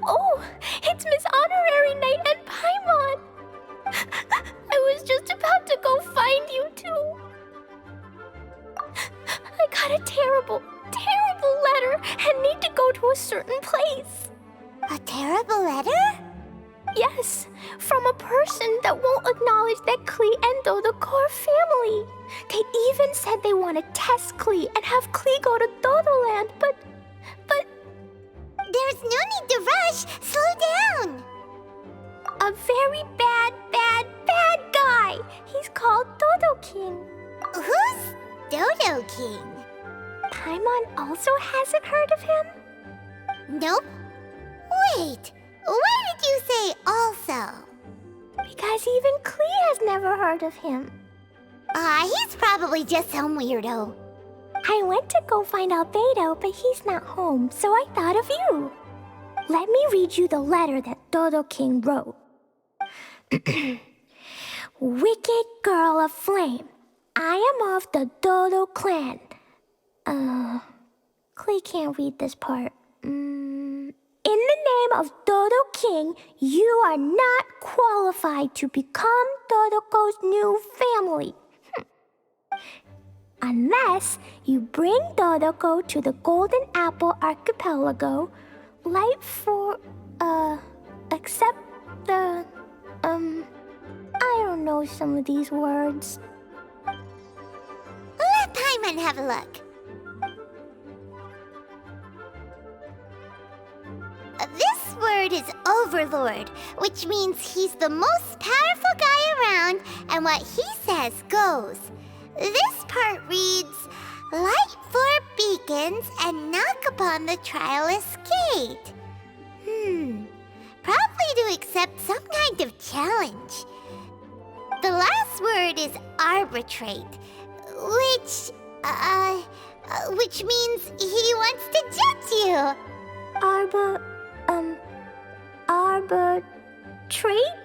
Oh, it's Miss Honorary Knight and Paimon! I was just about to go find you two. I got a terrible, terrible letter and need to go to a certain place. A terrible letter? Yes, from a person that won't acknowledge that Klee and Dodo-king are family. They even said they want to test Klee and have Klee go to Dodo-land, but... There's no need to rush. Slow down. A very bad guy. He's called Dodo-king. Who's Dodo-king? Paimon also hasn't heard of him? Nope. Wait, why did you say also? Because even Klee has never heard of him. He's probably just some weirdo. I went to go find Albedo, but he's not home, so I thought of you. Let me read you the letter that Dodo-king wrote. Wicked girl of flame, I am of the Dodo clan. Klee can't read this part. In the name of Dodo-king, you are not qualified to become Dodo-ko's new family. Unless you bring Dodo-ko to the Golden Apple Archipelago, light for, accept the, I don't know some of these words. Let Paimon have a look. This word is Overlord, which means he's the most powerful guy around, and what he says goes. This part reads, light four beacons and knock upon the trialist's gate. Probably to accept some kind of challenge. The last word is arbitrate, which means he wants to judge you. Arbitrate?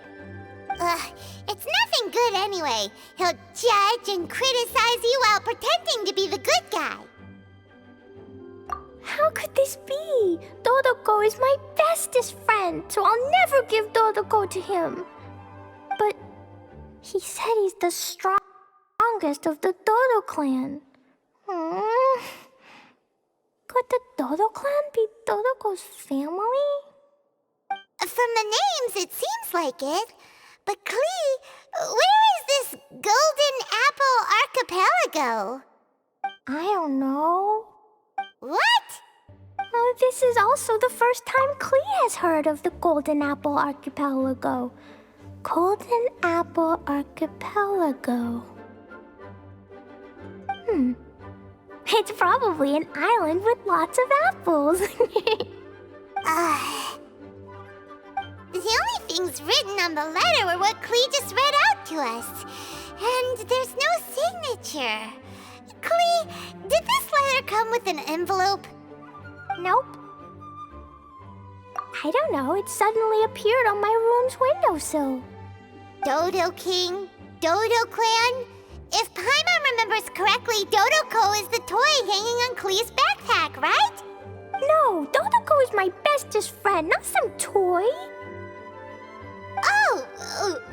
It's nothing good anyway. He'll judge and criticize you while pretending to be the good guy. How could this be? Dodo-ko is my bestest friend, so I'll never give Dodo-ko to him. But he said he's the strongest of the Dodo clan. Could the Dodo clan be Dodo-ko's family? From the names, it seems like it. But Klee, where is this Golden Apple Archipelago? I don't know. What? This is also the first time Klee has heard of the Golden Apple Archipelago. Golden Apple Archipelago. It's probably an island with lots of apples. The only things written on the letter were what Klee just read out to us. And there's no signature. Klee, did this letter come with an envelope? Nope. I don't know, it suddenly appeared on my room's windowsill. Dodo-king, Dodo-clan? If Paimon remembers correctly, Dodo-ko is the toy hanging on Klee's backpack, right? No, Dodo-ko is my bestest friend, not some toy. Oh,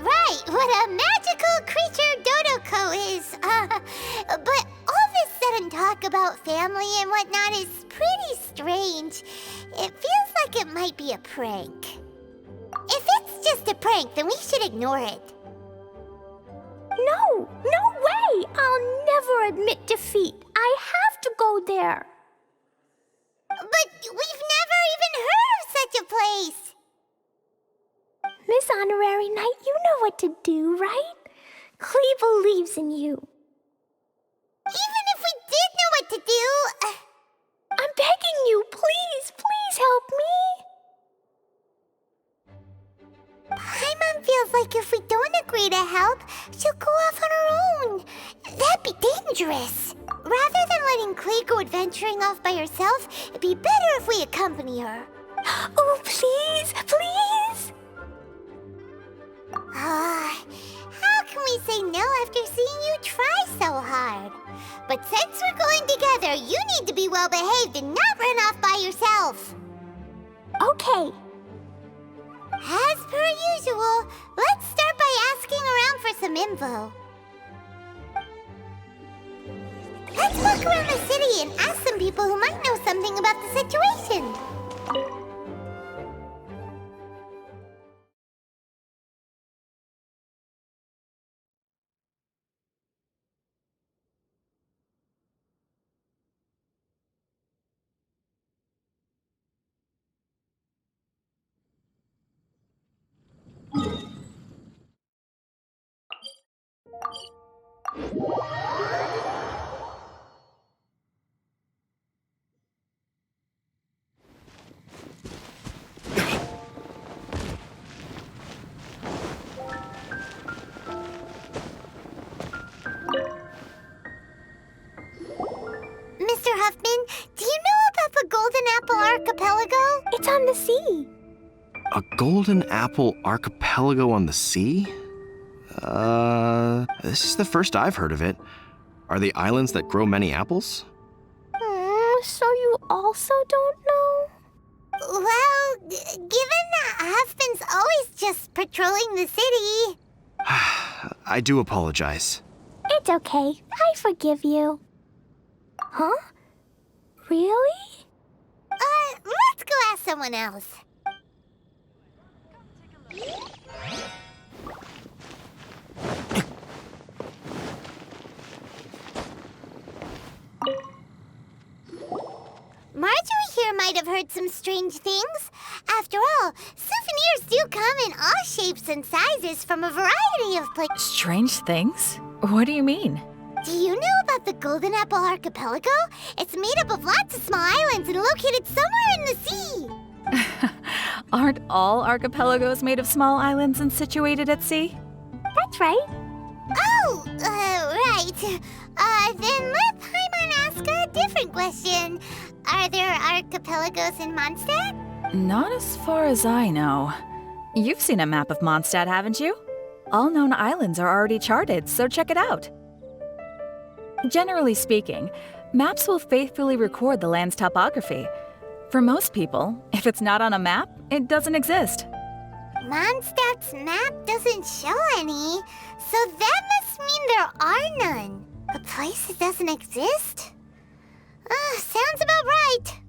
right, what a magical creature Dodo-ko is. But all this sudden talk about family and whatnot is pretty strange. It feels like it might be a prank. If it's just a prank, then we should ignore it. No way! I'll never admit defeat. I have to go there. But we've never even heard of such a place. Miss Honorary Knight, you know what to do, right? Klee believes in you. Even if we did know what to do... I'm begging you, please help me. Paimon feels like if we don't agree to help, she'll go off on her own. That'd be dangerous. Rather than letting Klee go adventuring off by herself, it'd be better if we accompany her. Oh, please! How can we say no after seeing you try so hard? But since we're going together, you need to be well behaved and not run off by yourself. Okay, As per usual, let's start by asking around for some info. Let's walk around the city and ask some people who might know something about the situation. Mr. Huffman, do you know about the Golden Apple Archipelago? It's on the sea. A Golden Apple Archipelago on the sea? This is the first I've heard of it. Are they islands that grow many apples? So you also don't know? Well, given that Huffman's always just patrolling the city... I do apologize. It's okay. I forgive you. Huh? Really? Let's go ask someone else. Marjorie here might have heard some strange things. After all, souvenirs do come in all shapes and sizes from a variety of places. Strange things? What do you mean? Do you know about the Golden Apple Archipelago? It's made up of lots of small islands and located somewhere in the sea. Aren't all archipelagos made of small islands and situated at sea? That's right. Oh, right. Then let Paimon ask a different question. Are there archipelagos in Mondstadt? Not as far as I know. You've seen a map of Mondstadt, haven't you? All known islands are already charted, so check it out. Generally speaking, maps will faithfully record the land's topography. For most people, if it's not on a map, it doesn't exist. Mondstadt's map doesn't show any, so that must mean there are none. A place that doesn't exist? Sounds about right.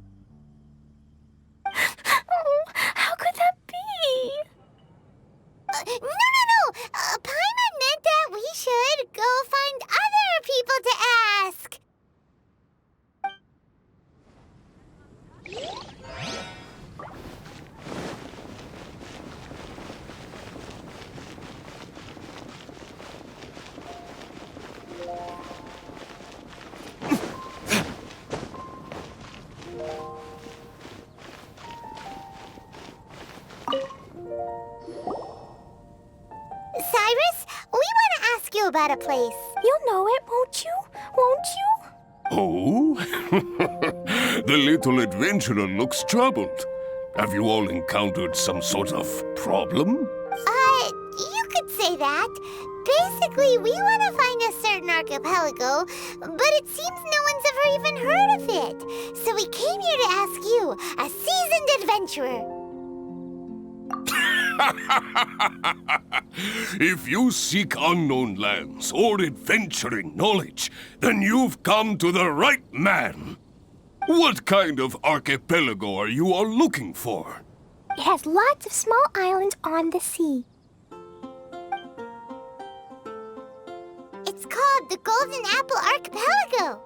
How could that be? No. Paimon meant that we should go find other people to ask. Cyrus, we want to ask you about a place. You'll know it, won't you? Won't you? Oh? The little adventurer looks troubled. Have you all encountered some sort of problem? You could say that. Basically, we want to find a certain archipelago, but it seems no one's ever even heard of it. So we came here to ask you, a seasoned adventurer. If you seek unknown lands or adventuring knowledge, then you've come to the right man. What kind of archipelago are you all looking for? It has lots of small islands on the sea. It's called the Golden Apple Archipelago.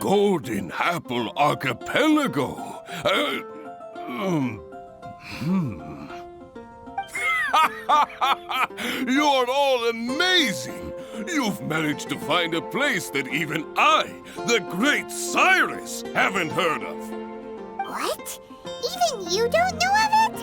Golden Apple Archipelago? You're all amazing! You've managed to find a place that even I, the great Cyrus, haven't heard of. What? Even you don't know of it?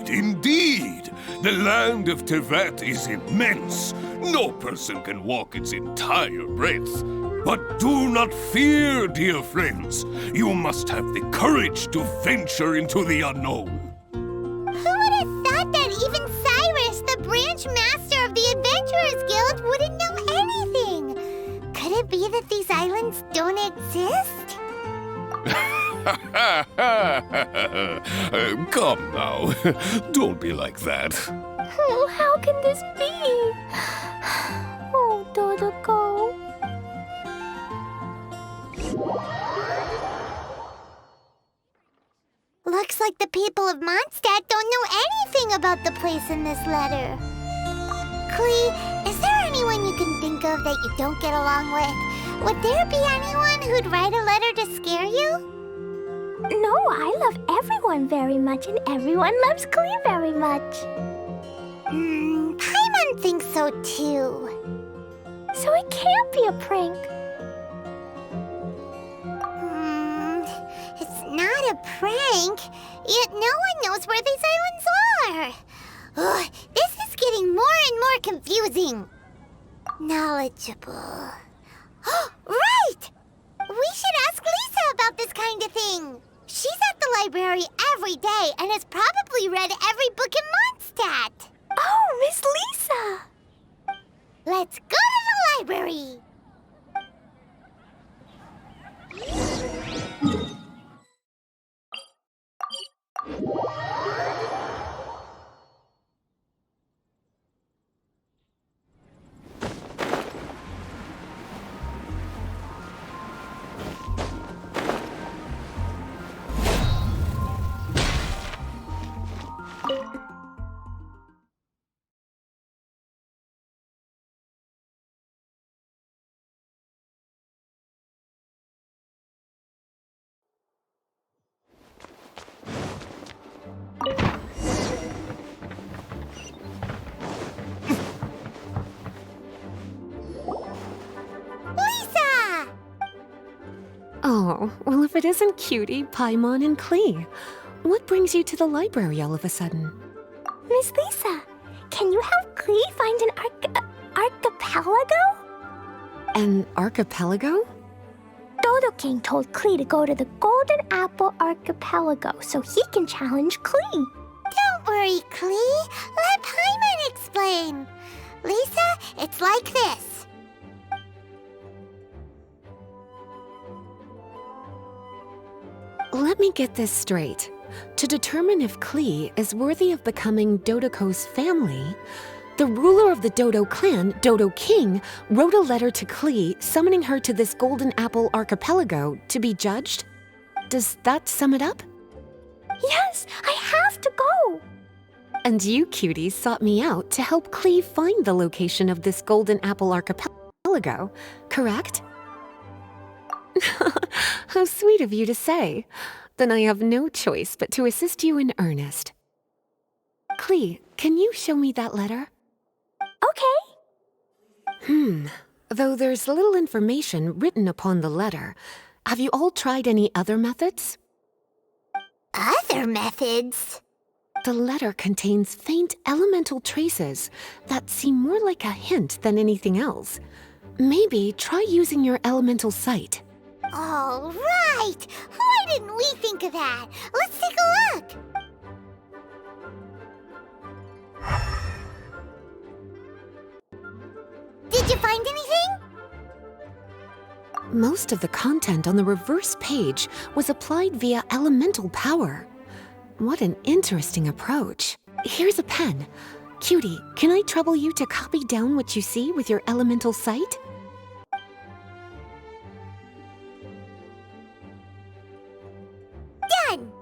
Indeed. The land of Tevat is immense. No person can walk its entire breadth. But do not fear, dear friends. You must have the courage to venture into the unknown. Who would have thought that even Cyrus, the branch master of the Adventurers Guild, wouldn't know anything? Could it be that these islands don't exist? Come now. Don't be like that. Oh, how can this be? Oh, Dodo-ko. Looks like the people of Mondstadt don't know anything about the place in this letter. Klee, is there anyone you can think of that you don't get along with? Would there be anyone who'd write a letter to scare you? No, I love everyone very much, and everyone loves Klee very much. Paimon thinks so too. So it can't be a prank. It's not a prank, yet no one knows where these islands are. Ugh, this is getting more and more confusing. Knowledgeable. Right! We should ask Lisa about this kind of thing. She's at the library every day and has probably read every book in Mondstadt. Oh, Miss Lisa! Let's go to the library. Lisa! Oh, well, if it isn't Cutie, Paimon, and Klee. What brings you to the library all of a sudden? Miss Lisa, can you help Klee find an archipelago? An archipelago? Dodo-king told Klee to go to the Golden Apple Archipelago so he can challenge Klee. Don't worry, Klee. Let Paimon explain. Lisa, it's like this. Let me get this straight. To determine if Klee is worthy of becoming Dodo-ko's family, the ruler of the Dodo clan, Dodo-king, wrote a letter to Klee summoning her to this Golden Apple Archipelago to be judged? Does that sum it up? Yes, I have to go. And you, Cutie, sought me out to help Klee find the location of this Golden Apple Archipelago, correct? How sweet of you to say. Then I have no choice but to assist you in earnest. Klee, can you show me that letter? Okay. Though there's little information written upon the letter, have you all tried any other methods? Other methods? The letter contains faint elemental traces that seem more like a hint than anything else. Maybe try using your elemental sight. All right! Why didn't we think of that? Let's take a look! Did you find anything? Most of the content on the reverse page was applied via elemental power. What an interesting approach. Here's a pen. Cutie, can I trouble you to copy down what you see with your elemental sight? Done!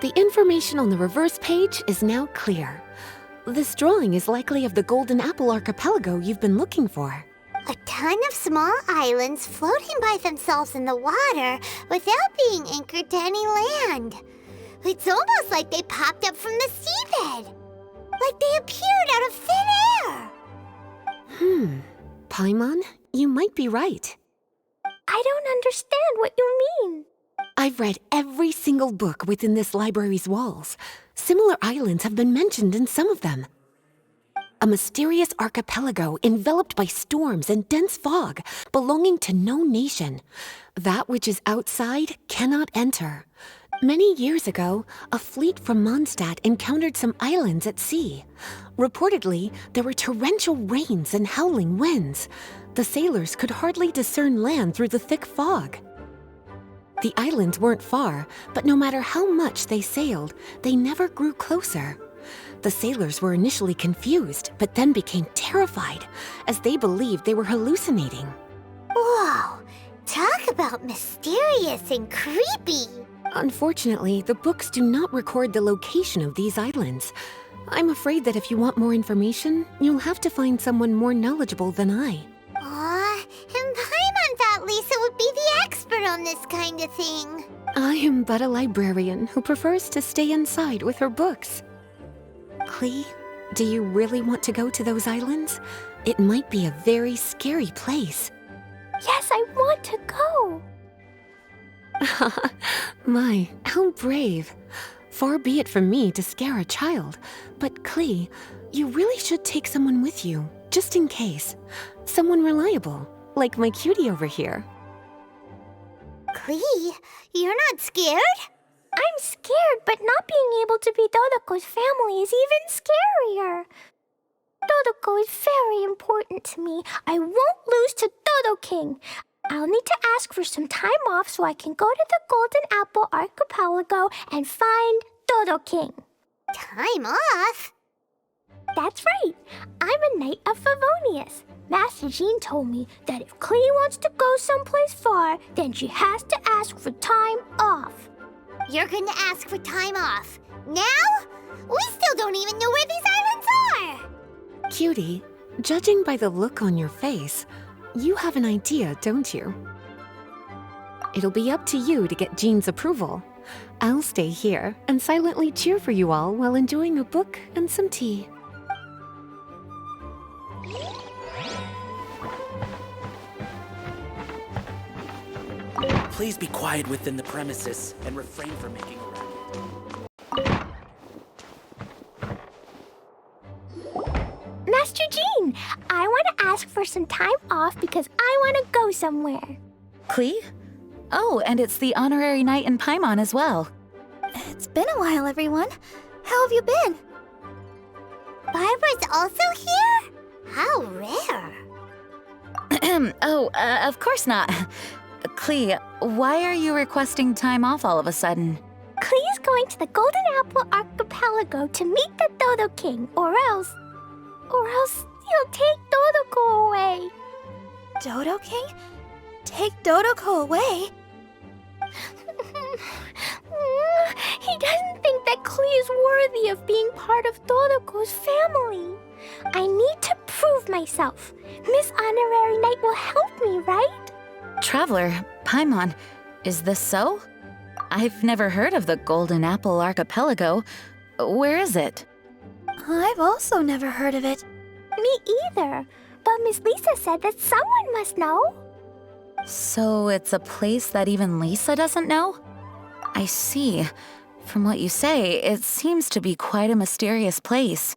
The information on the reverse page is now clear. This drawing is likely of the Golden Apple Archipelago you've been looking for. A ton of small islands floating by themselves in the water without being anchored to any land. It's almost like they popped up from the seabed. Like they appeared out of thin air. Paimon, you might be right. I don't understand what you mean. I've read every single book within this library's walls. Similar islands have been mentioned in some of them. A mysterious archipelago enveloped by storms and dense fog, belonging to no nation. That which is outside cannot enter. Many years ago, a fleet from Mondstadt encountered some islands at sea. Reportedly, there were torrential rains and howling winds. The sailors could hardly discern land through the thick fog. The islands weren't far, but no matter how much they sailed, they never grew closer. The sailors were initially confused, but then became terrified, as they believed they were hallucinating. Whoa! Talk about mysterious and creepy! Unfortunately, the books do not record the location of these islands. I'm afraid that if you want more information, you'll have to find someone more knowledgeable than I. Aw, and Paimon thought Lisa would be the expert on this kind of thing. I am but a librarian who prefers to stay inside with her books. Klee, do you really want to go to those islands? It might be a very scary place. Yes, I want to go. My, how brave. Far be it from me to scare a child, but Klee, you really should take someone with you, just in case. Someone reliable, like my cutie over here. Klee, you're not scared? I'm scared, but not being able to be Dodo-ko's family is even scarier. Dodo-ko is very important to me. I won't lose to Dodo-king. I'll need to ask for some time off so I can go to the Golden Apple Archipelago and find Dodo-king. Time off? That's right. I'm a knight of Favonius. Master Jean told me that if Klee wants to go someplace far, then she has to ask for time off. You're gonna ask for time off. Now? We still don't even know where these islands are! Cutie, judging by the look on your face, you have an idea, don't you? It'll be up to you to get Jean's approval. I'll stay here and silently cheer for you all while enjoying a book and some tea. Please be quiet within the premises and refrain from making a racket. Master Jean, I want to ask for some time off because I want to go somewhere. Klee? Oh, and it's the honorary knight in Paimon as well. It's been a while, everyone. How have you been? Barbara's also here? How rare. Of course not. Klee, why are you requesting time off all of a sudden? Klee is going to the Golden Apple Archipelago to meet the Dodo-king, or else he'll take Dodo-ko away. Dodo-king? Take Dodo-ko away? He doesn't think that Klee is worthy of being part of Dodo-ko's family. I need to prove myself. Miss Honorary Knight will help me, right? Traveler, Paimon, is this so? I've never heard of the Golden Apple Archipelago. Where is it? I've also never heard of it. Me either. But Miss Lisa said that someone must know. So it's a place that even Lisa doesn't know? I see. From what you say, it seems to be quite a mysterious place.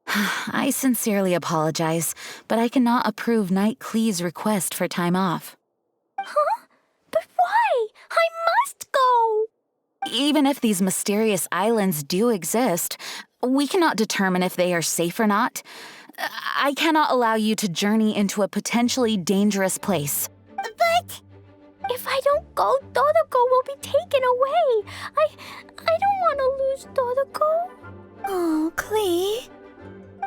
I sincerely apologize, but I cannot approve Knight Klee's request for time off. Huh? But why? I must go! Even if these mysterious islands do exist, we cannot determine if they are safe or not. I cannot allow you to journey into a potentially dangerous place. But if I don't go, Dodo-ko will be taken away. I don't want to lose Dodo-ko. oh, Klee.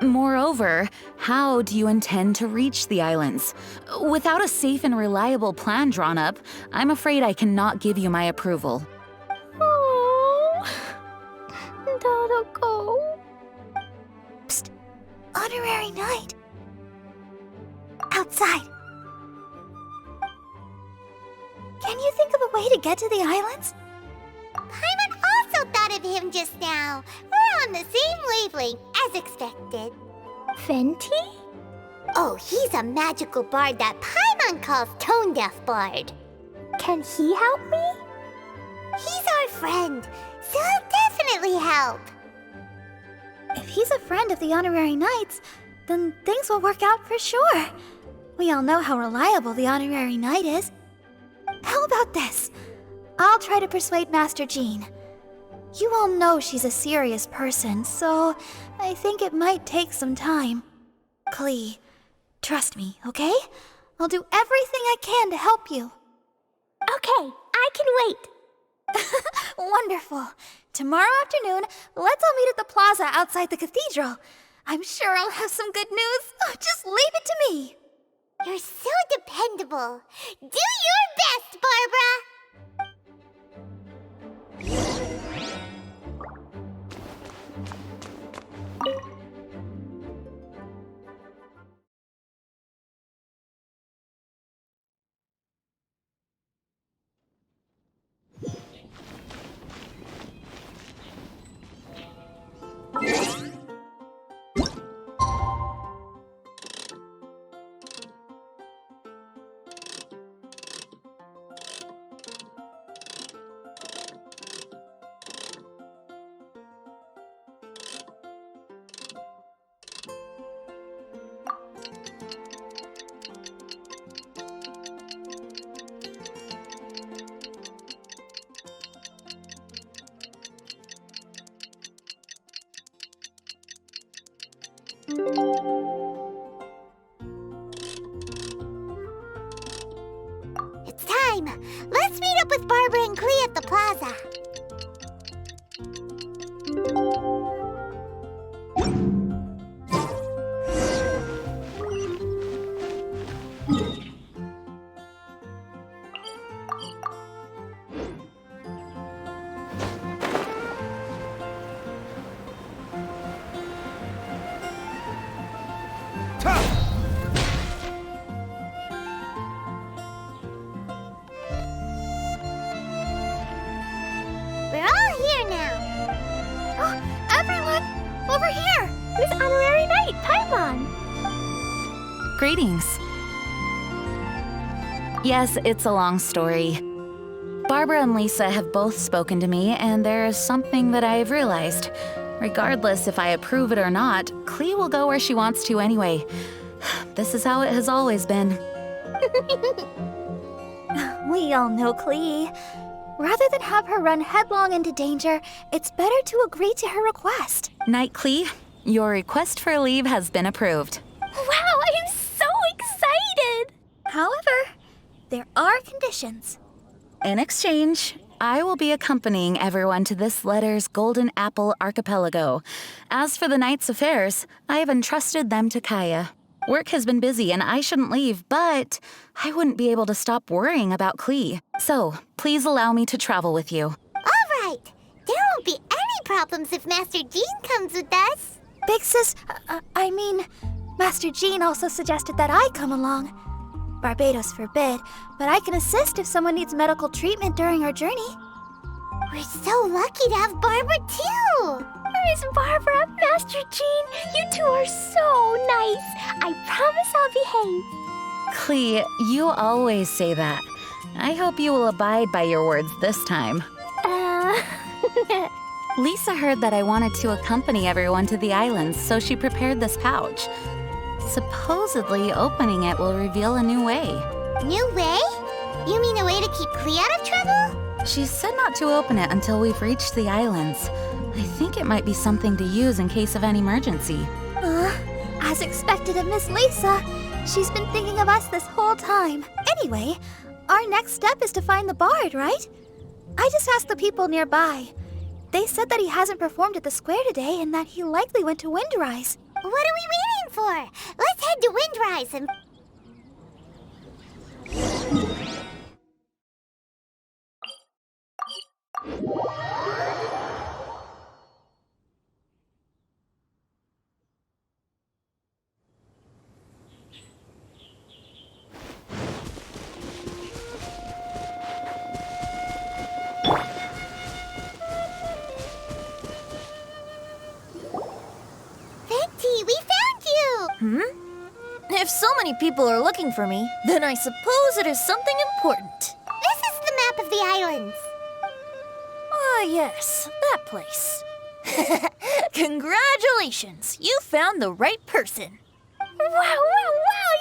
Moreover, how do you intend to reach the islands? Without a safe and reliable plan drawn up, I'm afraid I cannot give you my approval. Oh, Dodo-ko. Psst. Honorary Knight. Outside. Can you think of a way to get to the islands? Paimon also thought of him just now. We're on the same wavelength, as expected. Fenty? Oh, he's a magical bard that Paimon calls Tone Deaf Bard. Can he help me? He's our friend, so he'll definitely help. If he's a friend of the Honorary Knights, then things will work out for sure. We all know how reliable the Honorary Knight is. How about this? I'll try to persuade Master Jean. You all know she's a serious person, so I think it might take some time. Klee, trust me, okay? I'll do everything I can to help you. Okay, I can wait. Wonderful. Tomorrow afternoon, let's all meet at the plaza outside the cathedral. I'm sure I'll have some good news. Just leave it to me. You're so dependable. Do your best, Barbara! It's time. Let's meet up with Barbara and Klee at the plaza. We're all here now. Oh, everyone, over here. Miss Honorary Knight, Paimon. Greetings. Yes, it's a long story. Barbara and Lisa have both spoken to me, and there is something that I've realized. Regardless if I approve it or not, Klee will go where she wants to anyway. This is how it has always been. We all know Klee. Rather than have her run headlong into danger, it's better to agree to her request. Knight Klee, your request for leave has been approved. Wow, I am so excited! However, there are conditions. In exchange, I will be accompanying everyone to this letter's Golden Apple Archipelago. As for the Knight's affairs, I have entrusted them to Kaya. Work has been busy and I shouldn't leave, but I wouldn't be able to stop worrying about Klee. So, please allow me to travel with you. All right. There won't be any problems if Master Jean comes with us. Big Sis, Master Jean also suggested that I come along. Barbados forbid, but I can assist if someone needs medical treatment during our journey. We're so lucky to have Barbara, too. Miss Barbara, Master Jean, you two are so nice. I promise I'll behave. Klee, you always say that. I hope you will abide by your words this time. Lisa heard that I wanted to accompany everyone to the islands, so she prepared this pouch. Supposedly, opening it will reveal a new way. New way? You mean a way to keep Klee out of trouble? She said not to open it until we've reached the islands. I think it might be something to use in case of an emergency. As expected of Miss Lisa, she's been thinking of us this whole time. Anyway, our next step is to find the bard, right? I just asked the people nearby. They said that he hasn't performed at the square today and that he likely went to Windrise. What are we waiting for? Let's head to Windrise and... Venti, we found you! If so many people are looking for me, then I suppose it is something important. This is the map of the islands. Ah, yes, that place. Congratulations, you found the right person. Wow,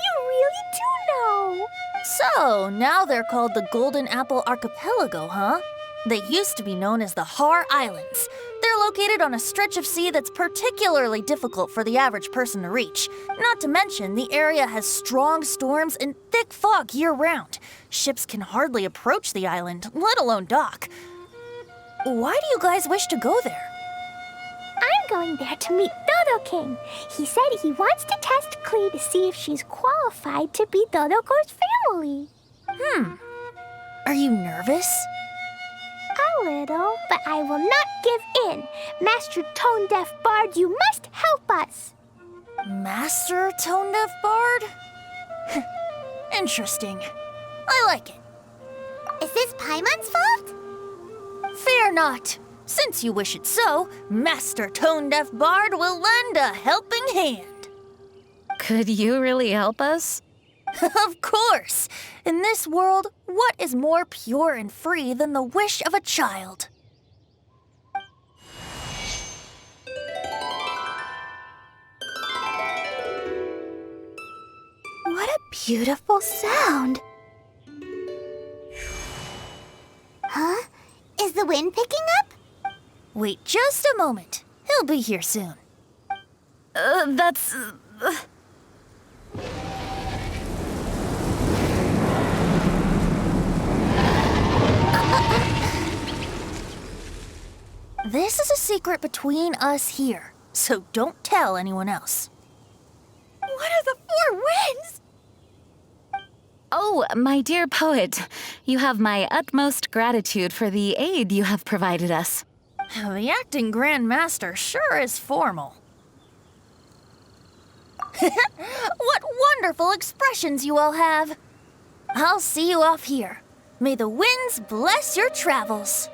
you really do know. So, So, now they're called the Golden Apple Archipelago, huh? They used to be known as the Har Islands. They're located on a stretch of sea that's particularly difficult for the average person to reach. Not to mention, the area has strong storms and thick fog year-round. Ships can hardly approach the island, let alone dock. Why do you guys wish to go there? I'm going there to meet Dodo-king. He said he wants to test Klee to see if she's qualified to be Dodo-ko's family. Are you nervous? A little, but I will not give in. Master Tone-Deaf Bard, you must help us. Master Tone-Deaf Bard? Interesting. I like it. Is this Paimon's fault? Fear not. Since you wish it so, Master Tone-Deaf Bard will lend a helping hand. Could you really help us? Of course! In this world, what is more pure and free than the wish of a child? What a beautiful sound. Huh? Is the wind picking up? Wait just a moment. He'll be here soon. This is a secret between us here, so don't tell anyone else. What are the four winds? Oh, my dear poet, you have my utmost gratitude for the aid you have provided us. The acting Grand Master sure is formal. What wonderful expressions you all have. I'll see you off here. May the winds bless your travels.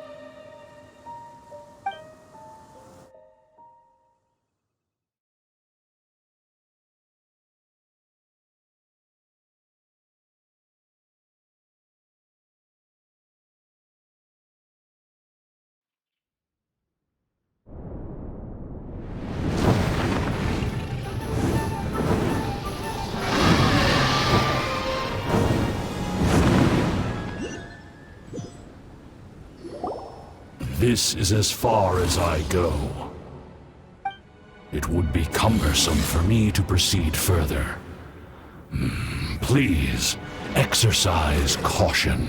This is as far as I go. It would be cumbersome for me to proceed further. Please, exercise caution.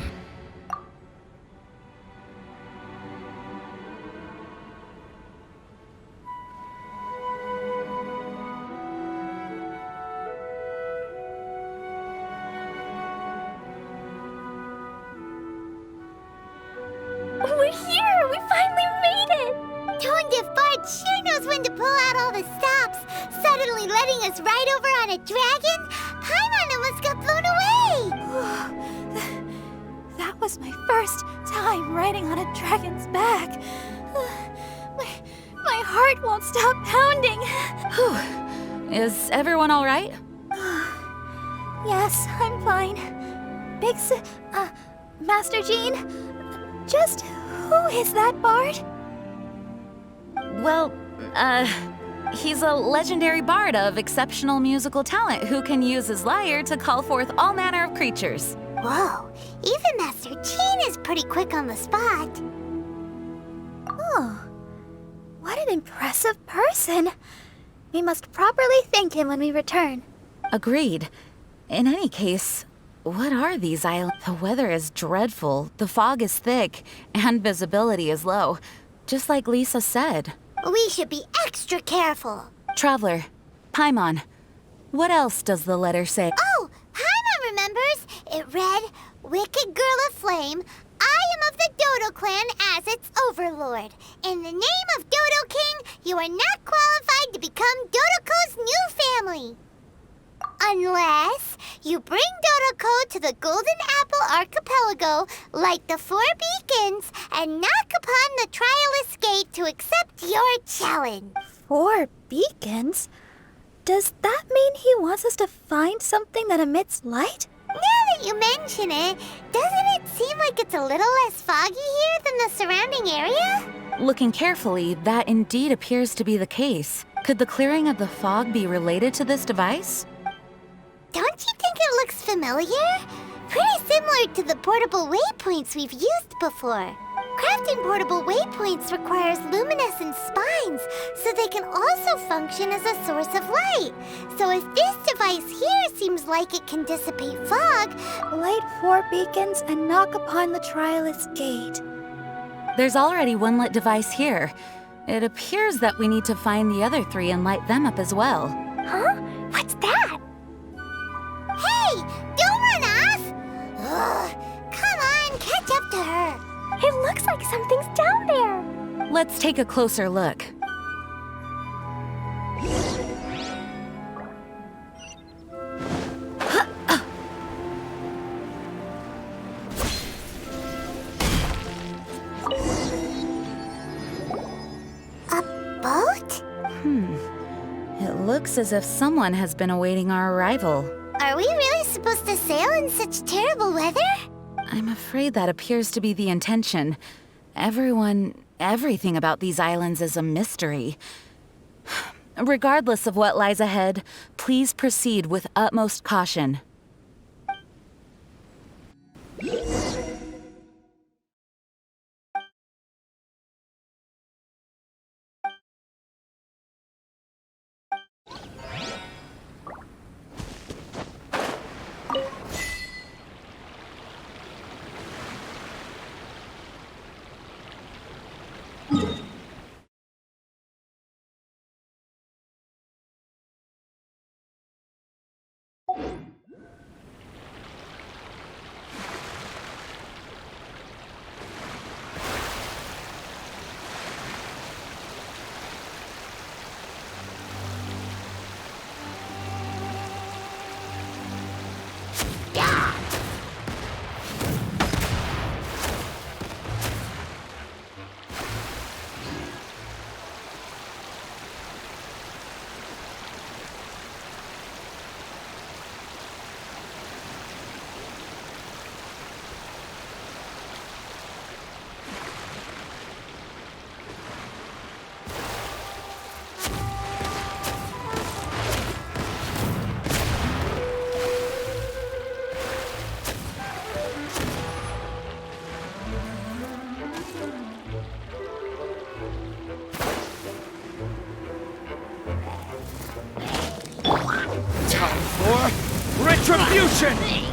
We're here! We finally made it! Tone-Deaf Bard sure knows when to pull out all the stops. Suddenly letting us ride over on a dragon? Paimon almost got blown away! That was my first time riding on a dragon's back. My heart won't stop pounding. Is everyone all right? Yes, I'm fine. Master Jean, just who is that bard? Well, he's a legendary bard of exceptional musical talent who can use his lyre to call forth all manner of creatures. Whoa, even Master Jean is pretty quick on the spot. Oh, what an impressive person. We must properly thank him when we return. Agreed. In any case, what are these islands? The weather is dreadful, the fog is thick, and visibility is low, just like Lisa said. We should be extra careful. Traveler, Paimon, what else does the letter say? Oh, Paimon remembers. It read, Wicked Girl of Flame, I am of the Dodo clan as its overlord. In the name of Dodo-king, you are not qualified to become Dodo-ko's new family. Unless you bring Dodo-ko to the Golden Apple Archipelago, light the 4 beacons, and knock upon the trialist gate to accept your challenge. 4 beacons? Does that mean he wants us to find something that emits light? Now that you mention it, doesn't it seem like it's a little less foggy here than the surrounding area? Looking carefully, that indeed appears to be the case. Could the clearing of the fog be related to this device? Don't you think it looks familiar? Pretty similar to the portable waypoints we've used before. Crafting portable waypoints requires luminescent spines, so they can also function as a source of light. So if this device here seems like it can dissipate fog, Light 4 beacons and knock upon the Trialist Gate. There's already one lit device here. It appears that we need to find the other 3 and light them up as well. Huh? What's that? hey, don't run off! Ugh, come on, catch up to her. It looks like something's down there. Let's take a closer look. A boat? It looks as if someone has been awaiting our arrival. Are we really supposed to sail in such terrible weather? I'm afraid that appears to be the intention. Everything about these islands is a mystery. Regardless of what lies ahead, please proceed with utmost caution. Retribution!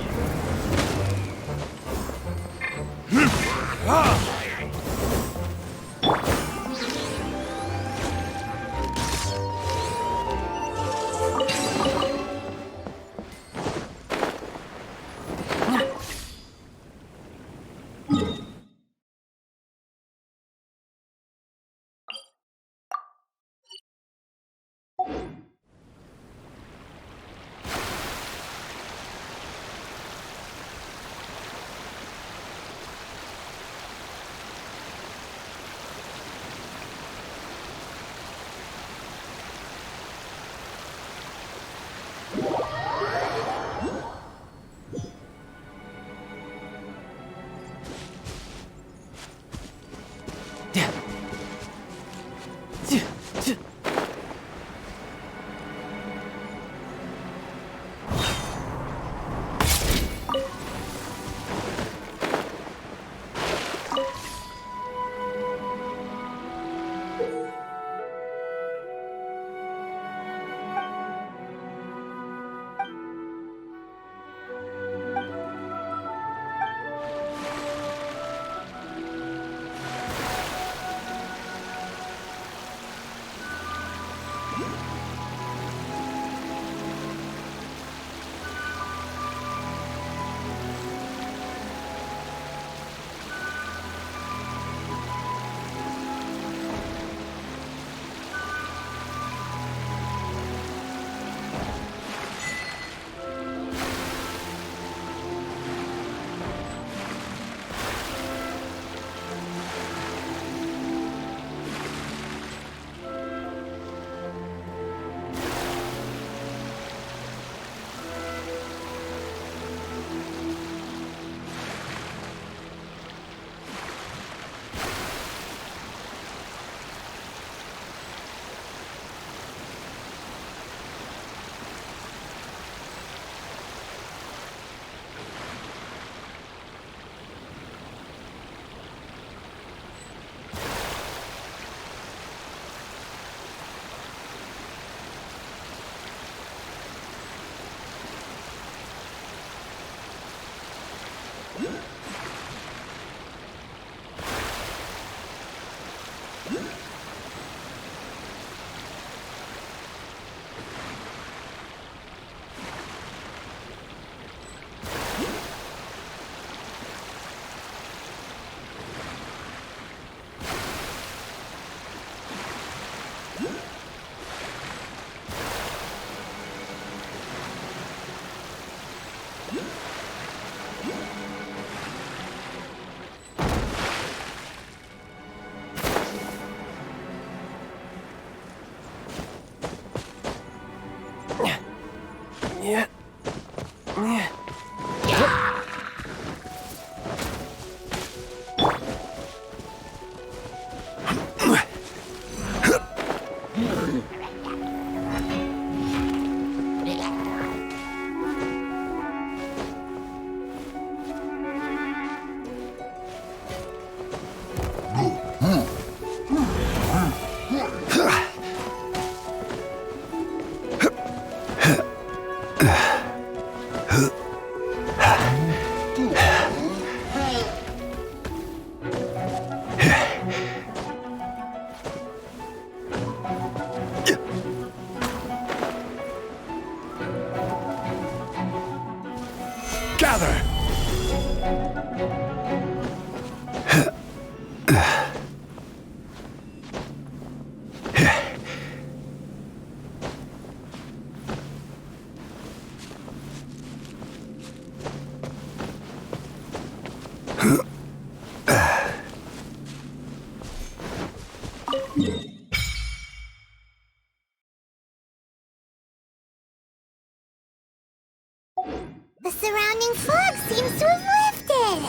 The surrounding fog seems to have lifted.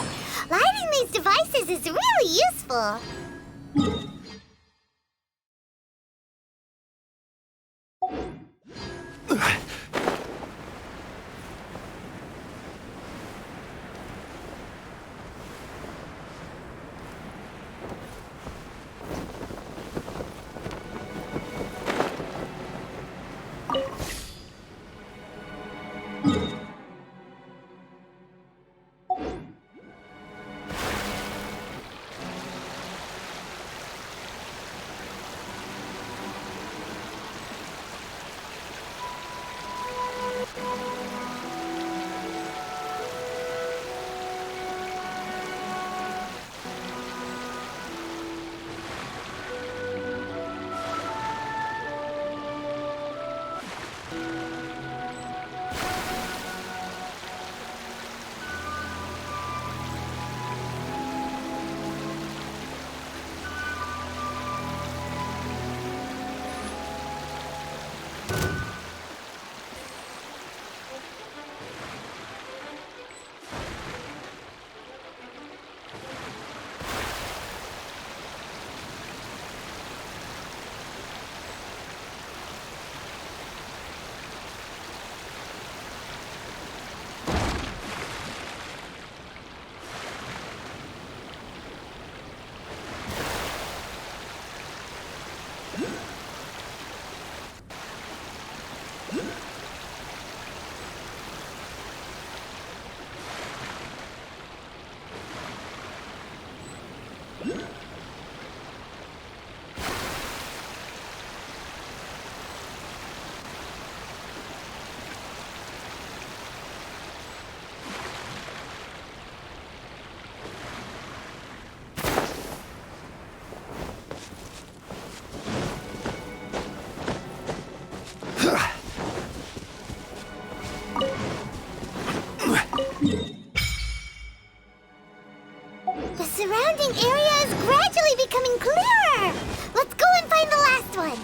Lighting these devices is really useful. The surrounding area is gradually becoming clearer. Let's go and find the last one.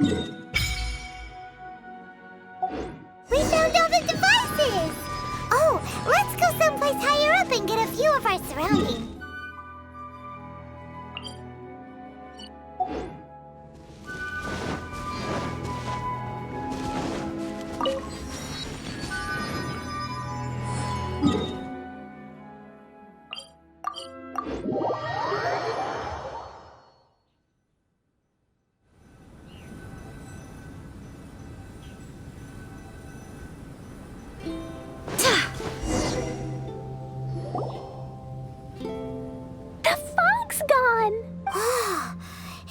We found all the devices! Oh, let's go someplace higher up and get a view of our surroundings. The fog's gone!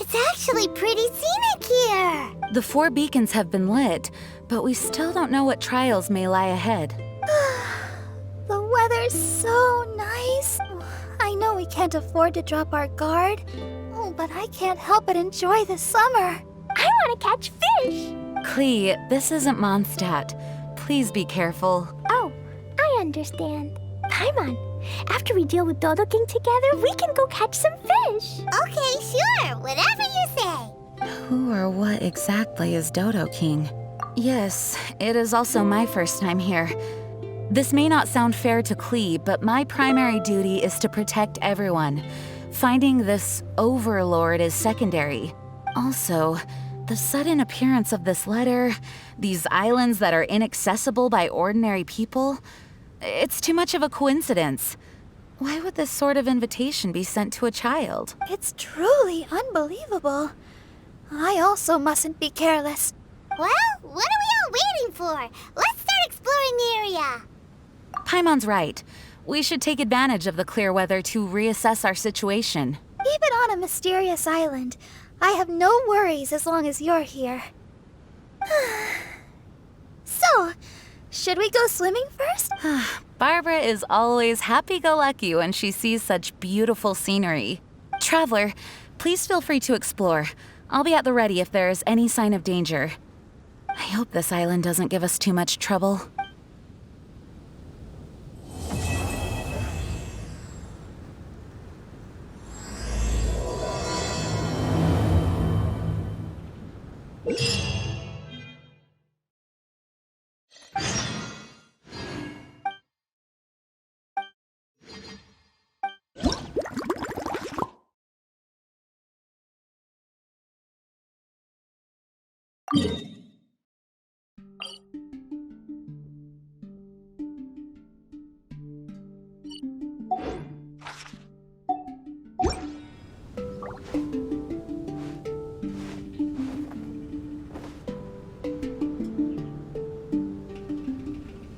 It's actually pretty scenic here! The 4 beacons have been lit, but we still don't know what trials may lie ahead. The weather's so nice. I know we can't afford to drop our guard, but I can't help but enjoy the summer. I want to catch fish! Klee, this isn't Mondstadt. Please be careful. Oh, I understand. Paimon, after we deal with Dodo-king together, we can go catch some fish! Okay, sure, whatever you say. Who or what exactly is Dodo-king? Yes, it is also my first time here. This may not sound fair to Klee, but my primary duty is to protect everyone. Finding this overlord is secondary. Also, the sudden appearance of this letter, these islands that are inaccessible by ordinary people, it's too much of a coincidence. Why would this sort of invitation be sent to a child? It's truly unbelievable. I also mustn't be careless. Well, what are we all waiting for? Let's start exploring the area. Paimon's right. We should take advantage of the clear weather to reassess our situation. Even on a mysterious island, I have no worries as long as you're here. So, should we go swimming first? Barbara is always happy-go-lucky when she sees such beautiful scenery. Traveler, please feel free to explore. I'll be at the ready if there is any sign of danger. I hope this island doesn't give us too much trouble.